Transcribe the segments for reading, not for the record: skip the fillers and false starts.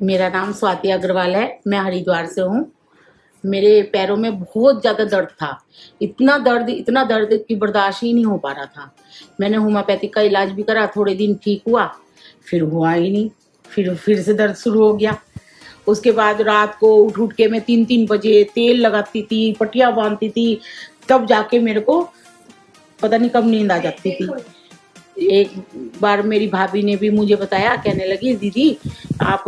मेरा नाम स्वाति अग्रवाल है। मैं हरिद्वार से हूँ। मेरे पैरों में बहुत ज़्यादा दर्द था। इतना दर्द कि बर्दाश्त ही नहीं हो पा रहा था। मैंने होम्योपैथिक का इलाज भी करा, थोड़े दिन ठीक हुआ, फिर हुआ ही नहीं। फिर से दर्द शुरू हो गया। उसके बाद रात को उठ के मैं 3-3 बजे तेल लगाती थी, पट्टियाँ बांधती थी, तब जाके मेरे को पता नहीं कब नींद आ जाती थी। एक बार मेरी भाभी ने भी मुझे बताया, कहने लगी दीदी आप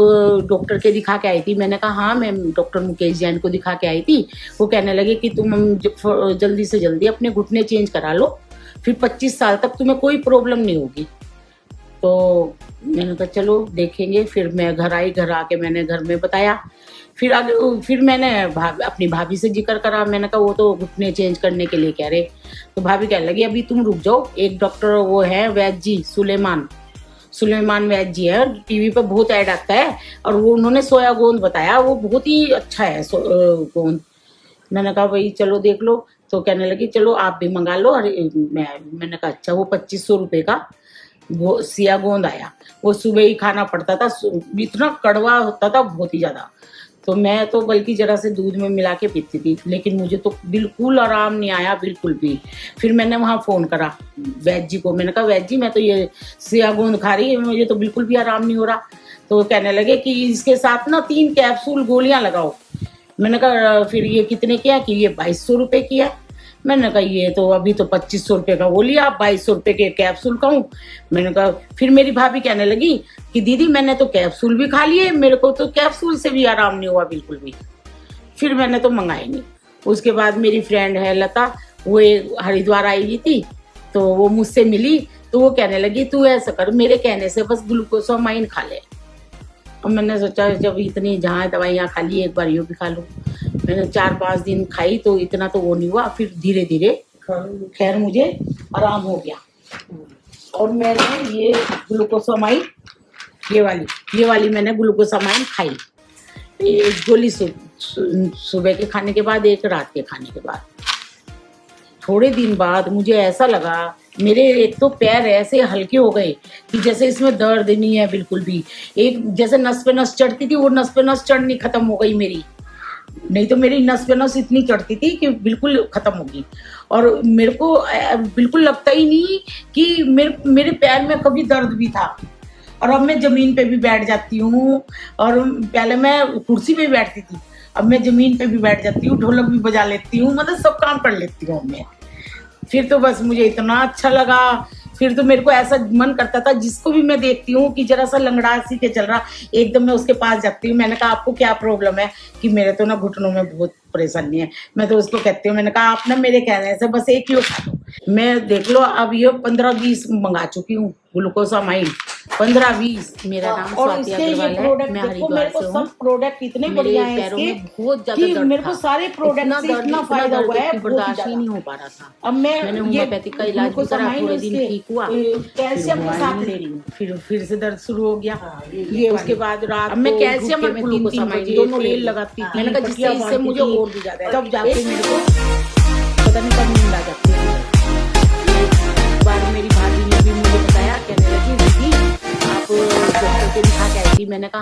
डॉक्टर के दिखा के आई थी। मैंने कहा हाँ, मैं डॉक्टर मुकेश जैन को दिखा के आई थी। वो कहने लगे कि तुम जल्दी से जल्दी अपने घुटने चेंज करा लो, फिर 25 साल तक तुम्हें कोई प्रॉब्लम नहीं होगी। तो मैंने कहा चलो देखेंगे। फिर मैं घर आई, घर आके मैंने घर में बताया। फिर मैंने अपनी भाभी से जिक्र करा। मैंने कहा वो तो घुटने चेंज करने के लिए कह रहे। तो भाभी कहने लगी अभी तुम रुक जाओ, एक डॉक्टर वो है वैद्य जी, सुलेमान वैद्य जी है, टीवी पे बहुत ऐड आता है, और वो उन्होंने सोया गोंद बताया, वो बहुत ही अच्छा है गोंद। मैंने कहा भाई चलो देख लो। तो कहने लगी चलो आप भी मंगा लो। और मैंने कहा अच्छा। वो 2500 रुपये का वो सिया गोंद आया। वो सुबह ही खाना पड़ता था, इतना कड़वा होता था बहुत ही ज्यादा। तो मैं तो बल्कि जरा से दूध में मिला के पीती थी, लेकिन मुझे तो बिल्कुल आराम नहीं आया, बिल्कुल भी। फिर मैंने वहाँ फोन करा वैद्य जी को। मैंने कहा वैद्य जी मैं तो ये सिया गोंद खा रही है, मुझे तो बिल्कुल भी आराम नहीं हो रहा। तो कहने लगे कि इसके साथ ना 3 कैप्सूल गोलियां लगाओ। मैंने कहा फिर ये कितने की है? कि ये 2200 रुपये की है। मैंने कहा ये तो अभी तो 2500 रुपये का वो लिया, 2200 रुपये के कैप्सूल खाऊं? मैंने कहा फिर मेरी भाभी कहने लगी कि दीदी मैंने तो कैप्सूल भी खा लिए, मेरे को तो कैप्सूल से भी आराम नहीं हुआ बिल्कुल भी। फिर मैंने तो मंगाई नहीं। उसके बाद मेरी फ्रेंड है लता, वो हरिद्वार आई हुई थी, तो वो मुझसे मिली। तो वो कहने लगी तू ऐसा कर, मेरे कहने से बस ग्लूकोसामाइन खा ले। और मैंने सोचा जब इतनी जहाँ दवाइयाँ खा ली, एक बार ये भी खा लूँ। मैंने 4-5 दिन खाई तो इतना तो वो नहीं हुआ। फिर धीरे धीरे खैर मुझे आराम हो गया। और मैंने ये ग्लूकोसामाइन, ये वाली मैंने ग्लूकोसामाइन खाई। एक गोली सुबह के खाने के बाद, एक रात के खाने के बाद। थोड़े दिन बाद मुझे ऐसा लगा मेरे एक तो पैर ऐसे हल्के हो गए कि जैसे इसमें दर्द नहीं है बिल्कुल भी। एक जैसे नस पे नस चढ़ती थी, वो नस पे नस चढ़नी खत्म हो गई मेरी। नहीं तो मेरी नस पे नस इतनी चढ़ती थी कि बिल्कुल खत्म होगी। और मेरे को बिल्कुल लगता ही नहीं कि मेरे पैर में कभी दर्द भी था। और अब मैं जमीन पे भी बैठ जाती हूँ, और पहले मैं कुर्सी पे बैठती थी, अब मैं जमीन पे भी बैठ जाती हूँ, ढोलक भी बजा लेती हूँ, मतलब सब काम कर लेती हूँ मैं। फिर तो बस मुझे इतना अच्छा लगा। फिर तो मेरे को ऐसा मन करता था, जिसको भी मैं देखती हूँ कि जरा सा लंगड़ा सी के चल रहा, एकदम मैं उसके पास जाती हूँ। मैंने कहा आपको क्या प्रॉब्लम है? कि मेरे तो ना घुटनों में बहुत परेशानी है। मैं तो उसको कहती हूँ, मैंने कहा आप ना मेरे कहने से बस एक ही खा लो। मैं देख लो अब ये 15-20 मंगा चुकी हूँ ग्लूकोसामाइन, 15-20। मेरा नाम स्वाति अग्रवाल है। मैं हरिद्वार से हूँ। सब प्रोडक्ट इतने बढ़िया हैं पैरों में बहुत ज्यादा दर्द, मेरे को सारे प्रोडक्ट से इतना फायदा हुआ है, बर्दाश्त ही नहीं हो पा रहा था। अब मैंने होम्योपैथिक का इलाज भी करा, थोड़े दिन ठीक हुआ, कैल्शियम के साथ ले रही हूँ। फिर से दर्द शुरू हो गया। ये उसके बाद रात में कैल्शियम और ग्लूकोसामाइन दोनों तेल लगाती थी। मैंने कहा जिससे इससे मुझे और भी ज्यादा, तब जाके मेरे को पता नहीं कब नींद आ जाती है। एक बार मेरी भाभी ने भी मुझे बताया, कहने लगी दीदी आप डॉक्टर के दिखा के आई थी। मैंने कहा